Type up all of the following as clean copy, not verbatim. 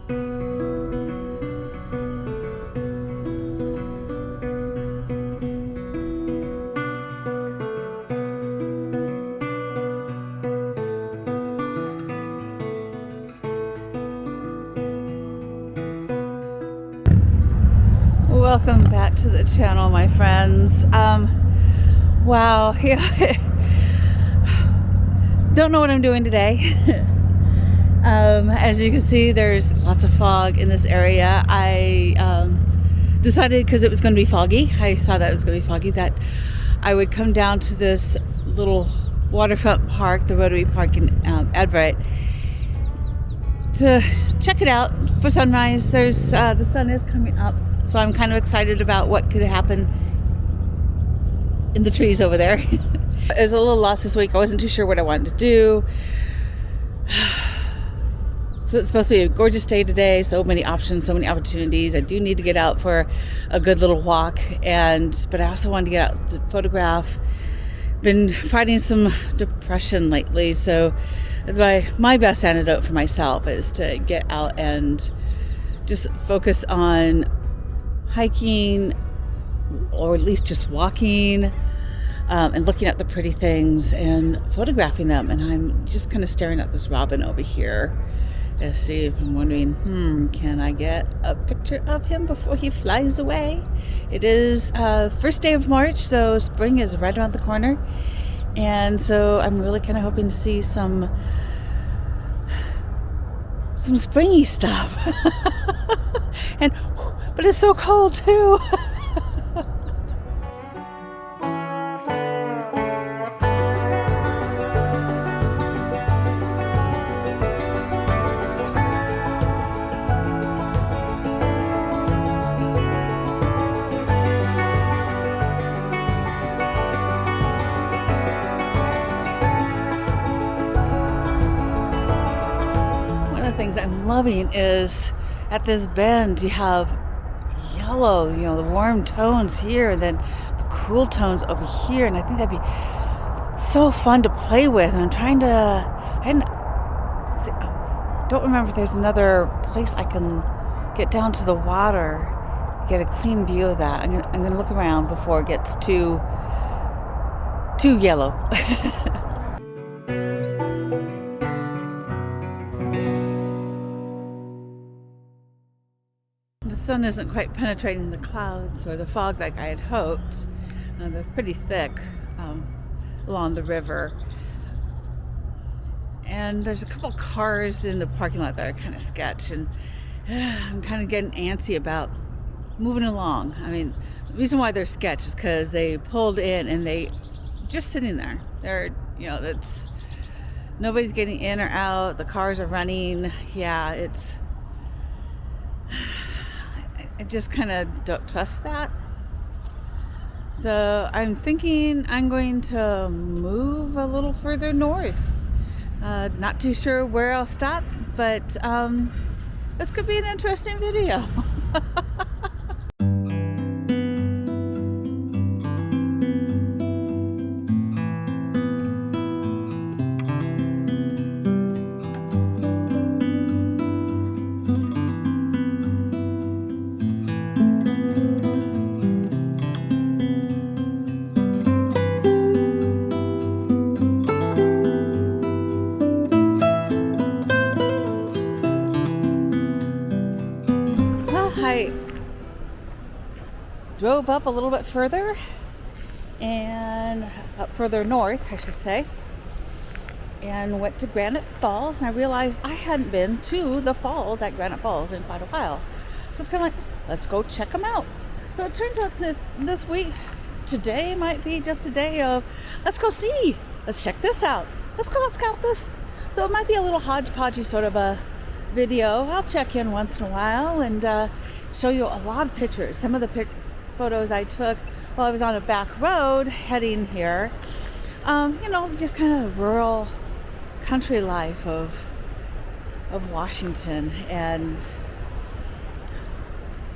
Welcome back to the channel, my friends. Wow, yeah. Don't know what I'm doing today. As you can see, there's lots of fog in this area. I decided, because it was going to be foggy, I saw that it was going to be foggy, that I would come down to this little waterfront park, the Rotary Park in Everett, to check it out for sunrise. There's the sun is coming up, so I'm kind of excited about what could happen in the trees over there. I was a little lost this week. I wasn't too sure what I wanted to do. So it's supposed to be a gorgeous day today. So many options, so many opportunities. I do need to get out for a good little walk, but I also wanted to get out to photograph. Been fighting some depression lately, so my best antidote for myself is to get out and just focus on hiking, or at least just walking, and looking at the pretty things and photographing them. And I'm just kind of staring at this robin over here to see if I'm wondering, can I get a picture of him before he flies away? It is first day of March, so spring is right around the corner. And so I'm really kind of hoping to see some springy stuff. But it's so cold too. Things I'm loving is at this bend you have yellow, the warm tones here, and then the cool tones over here, and I think that'd be so fun to play with. And I don't remember if there's another place I can get down to the water, get a clean view of that. I'm gonna look around before it gets too yellow. The sun isn't quite penetrating the clouds or the fog like I had hoped. They're pretty thick along the river. And there's a couple cars in the parking lot that are kind of sketch, and I'm kind of getting antsy about moving along. I mean, the reason why they're sketch is because they pulled in and they just sitting there. They're, that's nobody's getting in or out. The cars are running. Yeah, I just kind of don't trust that. So I'm thinking I'm going to move a little further north. Not too sure where I'll stop, but this could be an interesting video. I drove up a little bit further, and up further north, I should say, and went to Granite Falls, and I realized I hadn't been to the falls at Granite Falls in quite a while. So it's kind of like, let's go check them out. So it turns out that this week, today might be just a day of, let's go see, let's check this out, let's go scout this. So it might be a little hodgepodgey sort of a video. I'll check in once in a while and show you a lot of pictures. Some of the photos I took while I was on a back road heading here. Just kind of rural country life of Washington, and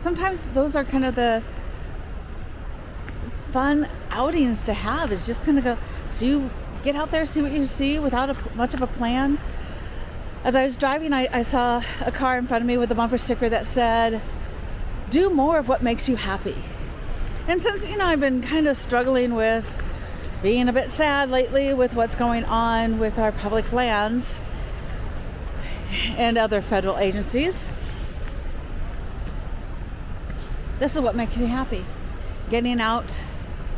sometimes those are kind of the fun outings to have, is just kind of go get out there, see what you see without much of a plan. As I was driving, I saw a car in front of me with a bumper sticker that said, "Do more of what makes you happy." And since, I've been kind of struggling with being a bit sad lately with what's going on with our public lands and other federal agencies, this is what makes me happy. Getting out,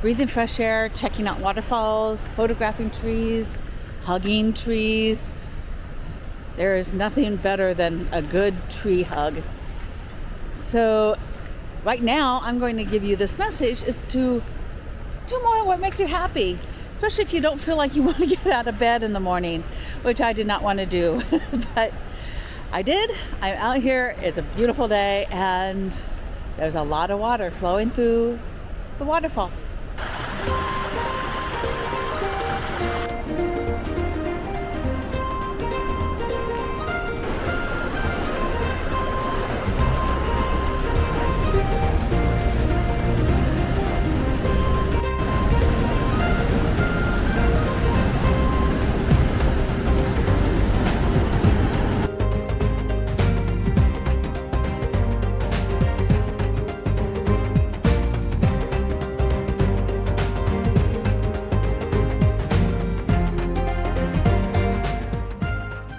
breathing fresh air, checking out waterfalls, photographing trees, hugging trees. There is nothing better than a good tree hug. So right now I'm going to give you this message, is to do more of what makes you happy, especially if you don't feel like you want to get out of bed in the morning, which I did not want to do. But I did. I'm out here. It's a beautiful day, and there's a lot of water flowing through the waterfall.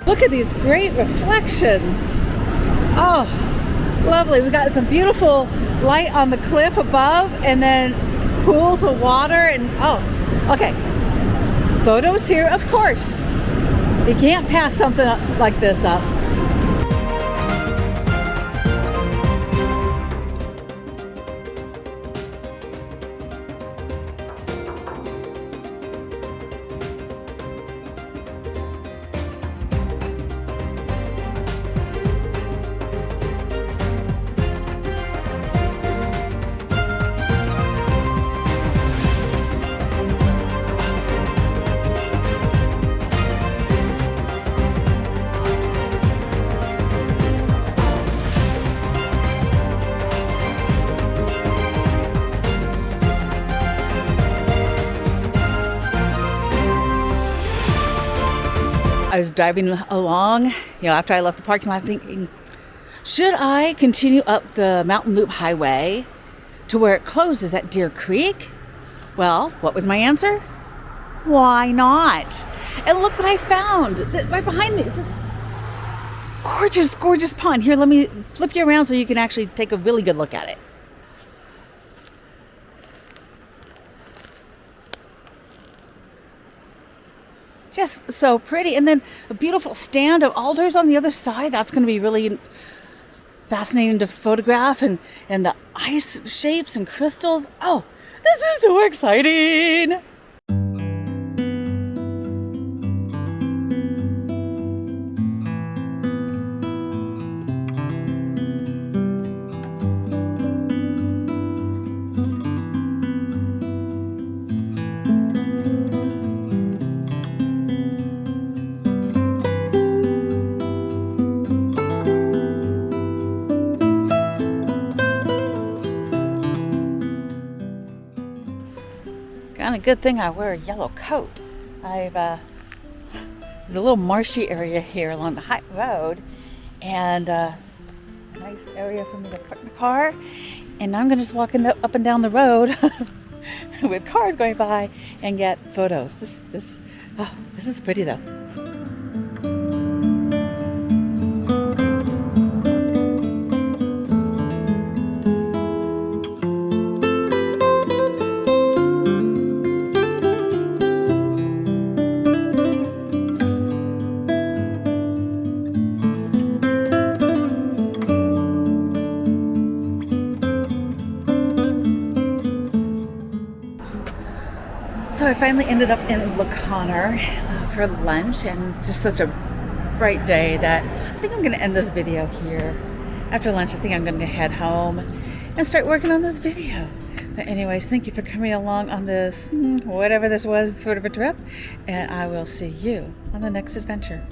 Look at these great reflections. Oh, lovely. We got some beautiful light on the cliff above, and then pools of water, and okay. Photos here, of course. You can't pass something like this up. I was driving along, after I left the parking lot, thinking, should I continue up the Mountain Loop Highway to where it closes at Deer Creek? Well, what was my answer? Why not? And look what I found right behind me. Gorgeous, gorgeous pond. Here, let me flip you around so you can actually take a really good look at it. Just so pretty. And then a beautiful stand of alders on the other side. That's going to be really fascinating to photograph. And the ice shapes and crystals. Oh, this is so exciting. Kind of good thing I wear a yellow coat. There's a little marshy area here along the high road, and a nice area for me to park my car. And I'm gonna just walk up and down the road with cars going by and get photos. This is pretty though. So I finally ended up in LaConner for lunch, and it's just such a bright day that I think I'm going to end this video here. After lunch, I think I'm going to head home and start working on this video. But anyways, thank you for coming along on this, whatever this was, sort of a trip, and I will see you on the next adventure.